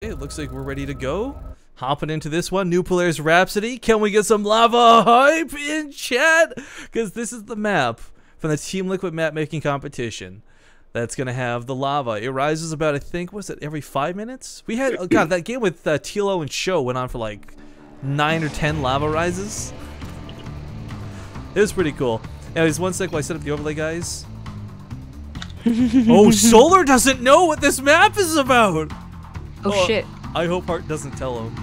It looks like we're ready to go. Hopping into this one, New Polaris Rhapsody. Can we get some lava hype in chat? Because this is the map from the Team Liquid map making competition that's going to have the lava. It rises about, I think, was it every 5 minutes? We had, oh god, that game with Tilo and Show went on for like 9 or 10 lava rises. It was pretty cool. Anyways, one sec while I set up the overlay, guys. Oh, Solar doesn't know what this map is about! Oh shit. I hope Hart doesn't tell him.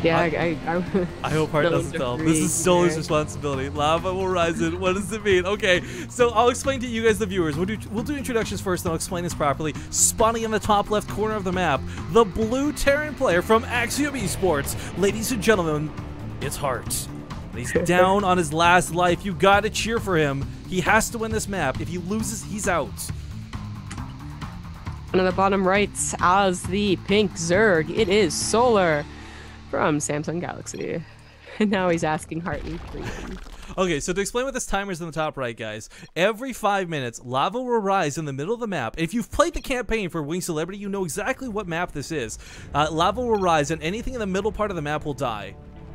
Yeah, I hope Hart doesn't tell him. This is Solar's responsibility. Lava will rise in. What does it mean? Okay, so I'll explain to you guys, the viewers. We'll do introductions first, and I'll explain this properly. Spawning in the top left corner of the map, the blue Terran player from Axiom Esports. Ladies and gentlemen, it's Hart. He's down on his last life. You gotta cheer for him. He has to win this map. If he loses, he's out. And on the bottom right, as the pink Zerg, it is Solar from Samsung Galaxy. And now he's asking Hart in Korean. Okay, so to explain what this timer is in the top right, guys, every 5 minutes, lava will rise in the middle of the map. If you've played the campaign for Wing Celebrity, you know exactly what map this is. Lava will rise, and anything in the middle part of the map will die.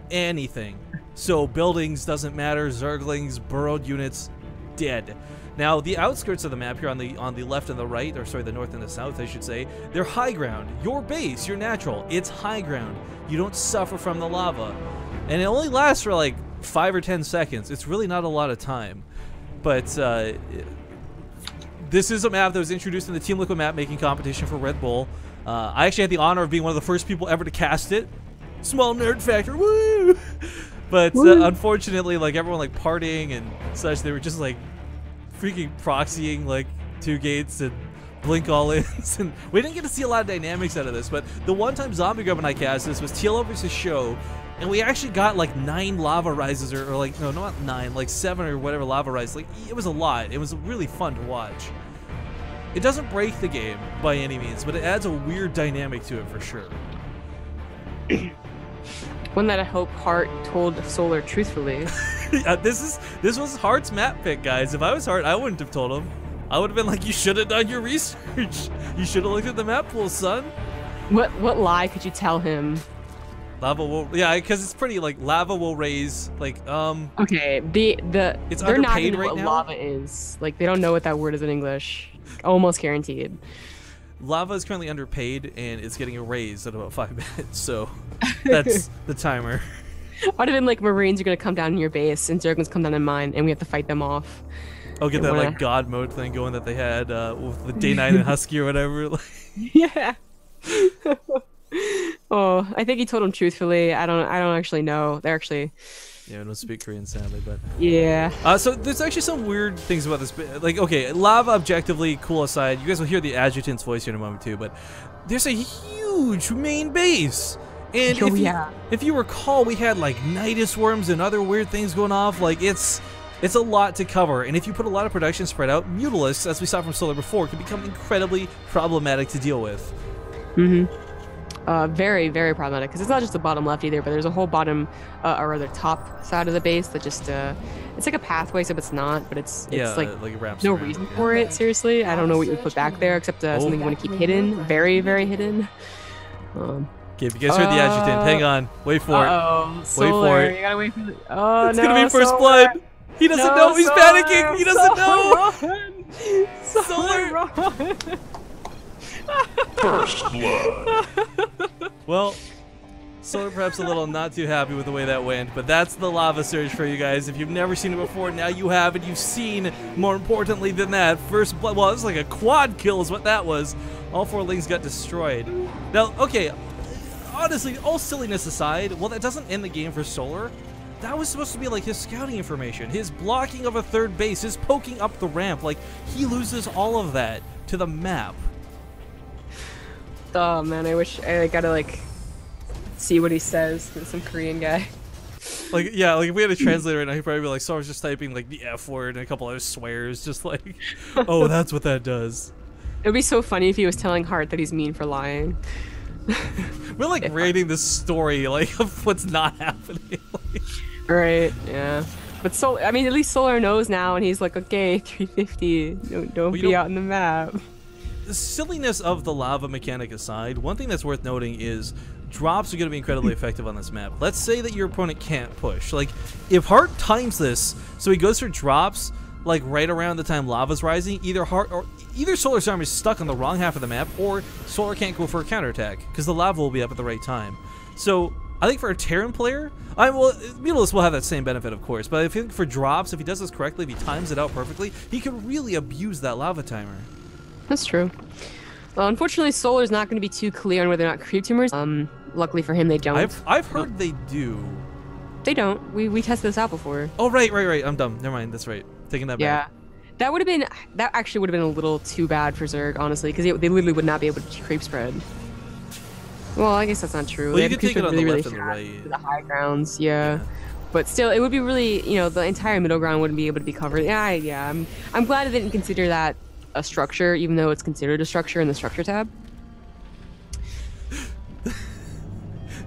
Anything. So buildings doesn't matter, Zerglings, burrowed units, dead. Now, the outskirts of the map here on the left and the right, or sorry, the north and the south, I should say, they're high ground. Your base, your natural, it's high ground. You don't suffer from the lava. And it only lasts for like 5 or 10 seconds. It's really not a lot of time. But this is a map that was introduced in the Team Liquid map making competition for Red Bull. I actually had the honor of being one of the first people ever to cast it. Small nerd factor, woo! But unfortunately, like everyone like partying and such, they were just like freaking proxying like 2 gates and blink all-ins, and we didn't get to see a lot of dynamics out of this. But the one time Zombie Grub and I cast this was Tilo versus Show, and we actually got like 9 lava rises, or like, no, not 9, like 7 or whatever lava rises. Like, it was a lot. It was really fun to watch. It doesn't break the game by any means, but it adds a weird dynamic to it for sure. One that I hope Hart told Solar truthfully. This was Hart's map pick, guys. If I was Hart, I wouldn't have told him. I would have been like, you should have done your research. You should have looked at the map pool, son. What lie could you tell him? Lava will, yeah, because it's pretty like lava will raise like Okay, it's they're not underpaid gonna know right what now. lava is. Like, they don't know what that word is in English. Almost guaranteed. Lava is currently underpaid, and it's getting a raise at about 5 minutes. So that's the timer. I'd have been like, Marines are gonna come down in your base, and Zerglings come down in mine, and we have to fight them off. I'll get that like God mode thing going that they had with the Day 9 and Husky or whatever. Yeah. Oh, I think he told him truthfully. I don't actually know. They're actually. Yeah, I don't speak Korean sadly, but yeah. So there's actually some weird things about this. Like, okay, lava objectively cool aside, you guys will hear the adjutant's voice here in a moment too. But there's a huge main base, and if you recall, we had like Nidus worms and other weird things going off. Like, it's a lot to cover, and if you put a lot of production spread out, Mutalisks, as we saw from Solar before, can become incredibly problematic to deal with. Very, very problematic, because it's not just the bottom left either, but there's a whole bottom, or rather top side of the base that just, it's like a pathway, except it's not, but it's like no reason for it, seriously. I don't know what you would put back there, except something you want to keep hidden, very, very hidden. Okay, if you guys heard the adjutant, hang on, wait for it. Wait for it. You gotta wait for it. Oh, it's gonna be first blood. He doesn't know, he's panicking, he doesn't know! Solar, run! First blood. Well, Solar perhaps a little not too happy with the way that went, but that's the lava surge for you guys. If you've never seen it before, now you have, and you've seen, more importantly than that, first blood. Well, it was like a quad kill is what that was. All 4 lings got destroyed. Now, okay, honestly, all silliness aside, well, that doesn't end the game for Solar. That was supposed to be like his scouting information, his blocking of a 3rd base, his poking up the ramp. Like, he loses all of that to the map. Oh man, I wish I gotta like see what he says to some Korean guy. Like, yeah, like if we had a translator right now, he'd probably be like, so I was just typing like the F word and a couple other swears, just like, oh, that's what that does. It would be so funny if he was telling Hart that he's mean for lying. We're like rating this story like of what's not happening. Right, yeah. But I mean, at least Solar knows now, and he's like, okay, 350, don't be out in the map. the silliness of the lava mechanic aside, one thing that's worth noting is drops are going to be incredibly effective on this map. Let's say that your opponent can't push. Like, if Hart times this, so he goes for drops, like, right around the time lava's rising, either Solar's arm is stuck on the wrong half of the map, or Solar can't go for a counterattack, because the lava will be up at the right time. So, I think for a Terran player, well, Mutalisk will have that same benefit, of course, but I think for drops, if he does this correctly, if he times it out perfectly, he can really abuse that lava timer. That's true. Well, unfortunately, Solar's not going to be too clear on whether or not creep tumors. Luckily for him, they don't. I've heard they do. They don't. We tested this out before. Oh, right. I'm dumb. Never mind. That's right. Taking that back. Yeah. That actually would have been a little too bad for Zerg, honestly, because they literally would not be able to creep spread. Well, I guess that's not true. Well, you can take it on the left and the right. The high grounds, yeah. But still, it would be really, the entire middle ground wouldn't be able to be covered. Yeah. I'm glad I didn't consider that a structure, even though it's considered a structure in the structure tab.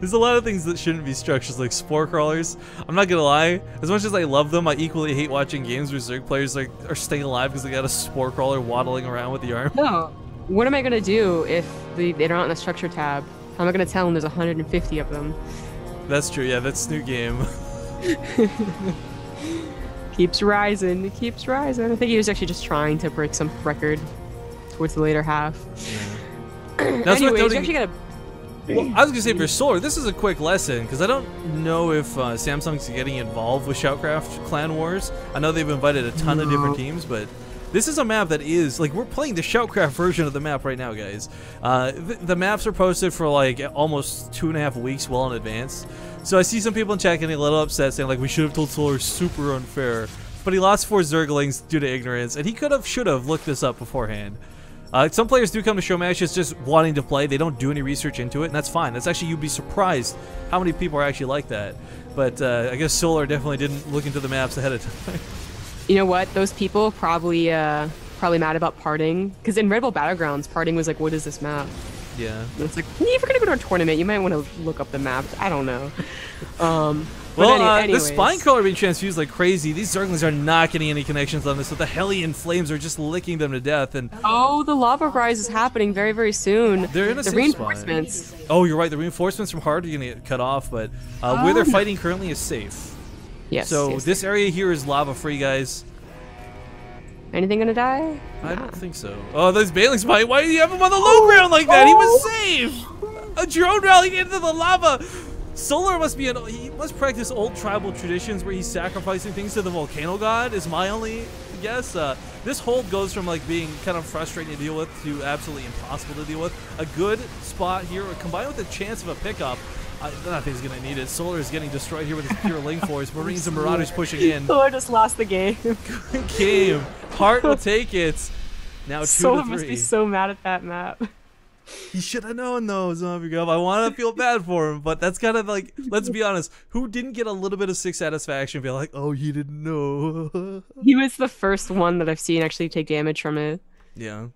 There's a lot of things that shouldn't be structures, like spore crawlers. I'm not gonna lie, as much as I love them, I equally hate watching games where Zerg players are staying alive because they got a spore crawler waddling around with the arm. No. What am I gonna do if they're not in the structure tab? How am I gonna tell them there's 150 of them? That's true, yeah, that's new game. Keeps rising, it keeps rising. I think he was actually just trying to break some record towards the later half. Yeah. Anyways, you actually gotta... Well, I was gonna say for Solar, this is a quick lesson, because I don't know if Samsung's getting involved with Shoutcraft Clan Wars. I know they've invited a ton of different teams, but this is a map that is, like, we're playing the Shoutcraft version of the map right now, guys. The maps are posted for, like, almost 2.5 weeks well in advance. So I see some people in chat getting a little upset, saying, like, we should have told Solar super unfair. But he lost 4 Zerglings due to ignorance, and he should have looked this up beforehand. Some players do come to Showmatch just wanting to play. They don't do any research into it, and that's fine. That's actually, you'd be surprised how many people are actually like that. But I guess Solar definitely didn't look into the maps ahead of time. You know what? Those people probably mad about parting, because in Red Bull Battlegrounds, parting was like, "What is this map?" Yeah. And it's like, if you're gonna go to a tournament, you might want to look up the maps. I don't know. Well, the spine crawler being transfused like crazy. These Zerglings are not getting any connections on this, so the Hellion flames are just licking them to death. And the lava rise is happening very, very soon. They're in a safe reinforcements. spot. Oh, you're right. The reinforcements from Hard are gonna get cut off, but where they're fighting currently is safe. Yes. So this area here is lava free, guys. Anything gonna die? I don't think so. Oh, there's Bailing Spine. Why do you have him on the low ground like that? He was safe. A drone rally into the lava. Solar he must practice old tribal traditions where he's sacrificing things to the volcano god, is my only guess. This hold goes from like being kind of frustrating to deal with to absolutely impossible to deal with. A good spot here, combined with a chance of a pickup. I don't think he's going to need it. Solar is getting destroyed here with his pure Link Force. Marines and Marauders pushing in. Solar just lost the game. Good game. Hart will take it. Now 2-3. Solar must be so mad at that map. He should have known though, Zombie Gov. I want to feel bad for him, but that's kind of like, let's be honest, who didn't get a little bit of sick satisfaction be like, oh, he didn't know? He was the first one that I've seen actually take damage from it. Yeah.